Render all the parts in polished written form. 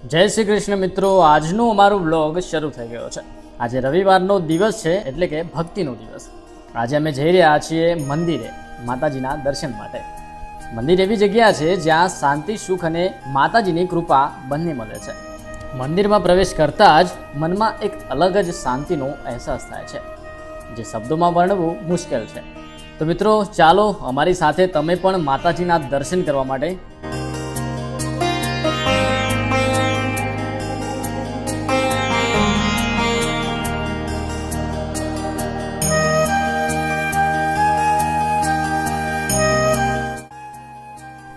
જય શ્રી કૃષ્ણ મિત્રો, આજનો અમારો વ્લોગ શરૂ થઈ ગયો છે। આજે રવિવારનો દિવસ છે, એટલે કે ભક્તિનો દિવસ। આજે અમે જઈ રહ્યા છીએ મંદિરે માતાજીના દર્શન માટે। મંદિર એવી જગ્યા છે જ્યાં શાંતિ, સુખ અને માતાજીની કૃપા બંને મળે છે। મંદિરમાં પ્રવેશ કરતાં જ મનમાં એક અલગ જ શાંતિનો અહેસાસ થાય છે, જે શબ્દોમાં વર્ણવવું મુશ્કેલ છે। તો મિત્રો, ચાલો અમારી સાથે તમે પણ માતાજીના દર્શન કરવા માટે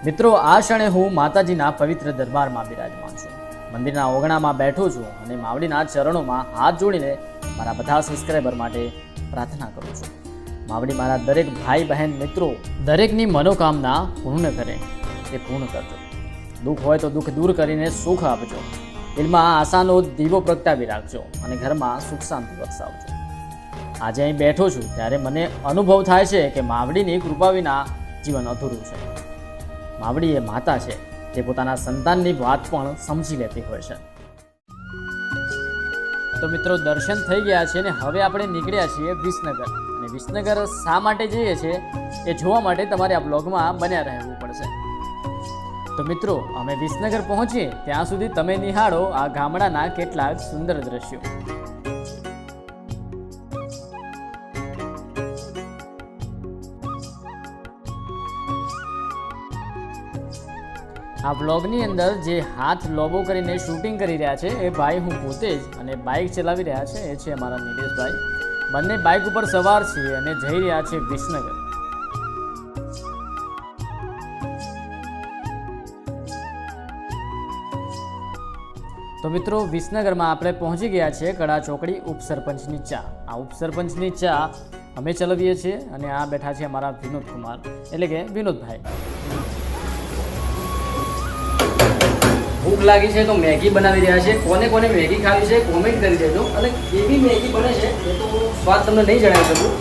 મિત્રો, આ ક્ષણે હું માતાજીના પવિત્ર દરબારમાં બિરાજમાન છું। મંદિરના ઓગણામાં બેઠો છું અને માવડીના ચરણોમાં હાથ જોડીને મારા બધા સબસ્ક્રાઈબર માટે પ્રાર્થના કરું છું। માવડી મારા દરેક ભાઈ બહેન મિત્રો દરેકની મનોકામના પૂર્ણ કરે એ પૂર્ણ કરજો। દુઃખ હોય તો દુઃખ દૂર કરીને સુખ આપજો। દિલમાં આશાનો દીવો પ્રગટાવી રાખજો અને ઘરમાં સુખ શાંતિ વરસાવજો। આજે અહીં બેઠો છું ત્યારે મને અનુભવ થાય છે કે માવડીની કૃપા વિના જીવન અધૂરું છે। માવડી એ માતા છે, તે પોતાના સંતાનની વાત પણ સમજી લેતી હોય છે। તો મિત્રો, દર્શન થઈ ગયા છે અને હવે આપણે નીકળ્યા છીએ વિસનગર। અને વિસનગર શા માટે જઈએ છીએ એ જોવા માટે તમારે આ બ્લોગમાં બન્યા રહેવું પડશે। તો મિત્રો, અમે વિસનગર પહોંચીએ ત્યાં સુધી તમે નિહાળો આ ગામડાના કેટલાક સુંદર દ્રશ્યો। આ બ્લોગની અંદર જે હાથ લોબો કરીને શૂટિંગ કરી રહ્યા છે એ ભાઈ હું પોતે જ, અને બાઇક ચલાવી રહ્યા છે એ છે અમારા નિલેશભાઈ। બંને બાઇક ઉપર સવાર છીએ અને જઈ રહ્યા છે વિસનગર। તો મિત્રો, વિસનગરમાં આપણે પહોંચી ગયા છીએ કડા ચોકડી ઉપસરપંચની ચા। આ ઉપસરપંચની ચા અમે ચલાવીએ છીએ અને આ બેઠા છે અમારા વિનોદ કુમાર, એટલે કે વિનોદભાઈ। ભૂખ લાગી છે તો મેગી બનાવી રહ્યા છે। કોને કોને મેગી ખાવી છે કોમેન્ટ કરી દેજો, અને કેવી મેગી બને છે એ તો સ્વાદ તમને નહીં જણાવી શકું,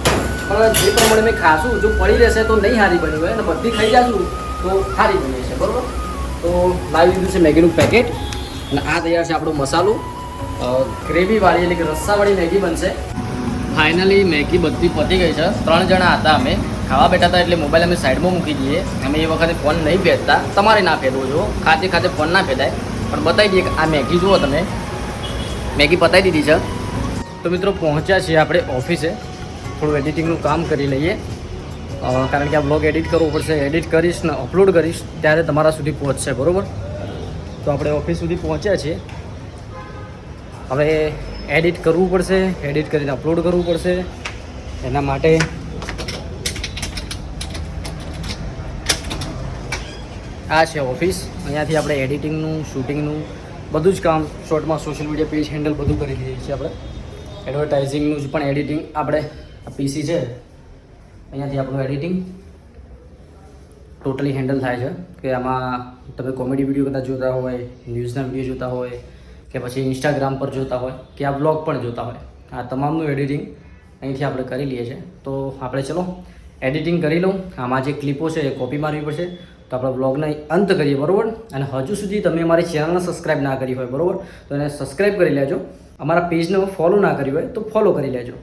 પણ જે પ્રમાણે મેં ખાશું, જો પડી રહેશે તો નહીં સારી બની હોય અને બધી ખાઈ જાશું તો સારી બની છે, બરાબર। તો લાવી દીધું છે મેગીનું પેકેટ, અને આ તૈયાર છે આપણો મસાલો। ગ્રેવીવાળી એટલે કે રસ્સાવાળી મેગી બનશે। ફાઇનલી મેગી બધી પતી ગઈ છે। 3 જણા હતા, અમે ખાવા બેઠા હતા એટલે મોબાઈલ અમે સાઈડમાં મૂકી દઈએ। અમે એ વખતે ફોન નહીં ભેજતા, તમારે ના ફેરવો જો, ખાતે ખાતે ફોન ના ફેદાય, પણ બતાવી દઈએ કે આ મેગી જુઓ તમે, મેગી પતાવી દીધી છે। તો મિત્રો, પહોંચ્યા છીએ આપણે ઓફિસે। થોડું એડિટિંગનું કામ કરી લઈએ, કારણ કે આ બ્લોગ એડિટ કરવો પડશે। એડિટ કરીશ ને અપલોડ કરીશ ત્યારે તમારા સુધી પહોંચશે, બરાબર। તો આપણે ઓફિસ સુધી પહોંચ્યા છીએ। હવે એડિટ કરવું પડશે, એડિટ કરીને અપલોડ કરવું પડશે। એના માટે આ છે ઓફિસ। અહીંયાથી આપણે એડિટિંગનું, શૂટિંગનું બધું જ કામ શોર્ટમાં સોશિયલ મીડિયા પેજ હેન્ડલ બધું કરી લઈએ છીએ આપણે। એડવર્ટાઇઝિંગનું જ પણ એડિટિંગ આપણે આ પીસી છે, અહીંયાથી આપણું એડિટિંગ ટોટલી હેન્ડલ થાય છે। કે આમાં તમે કોમેડી વિડીયો કદાચ જોતા હોય, ન્યૂઝના વિડીયો જોતા હોય, કે પછી ઇન્સ્ટાગ્રામ પર જોતા હોય, કે આ બ્લોગ પણ જોતા હોય, આ તમામનું એડિટિંગ અહીંથી આપણે કરી લઈએ છીએ। તો આપણે ચલો એડિટિંગ કરી લઉં। આમાં જે ક્લિપો છે એ કોપી મારવી પડશે। તો આપણે બ્લોગનો અંત કરીએ, બરાબર। અને હજુ સુધી તમે અમારી ચેનલને સબસ્ક્રાઈબ ના કરી હોય, બરાબર, તો એને સબસ્ક્રાઈબ કરી લેજો। અમારા પેજને ફોલો ના કરી હોય તો ફોલો કરી લેજો।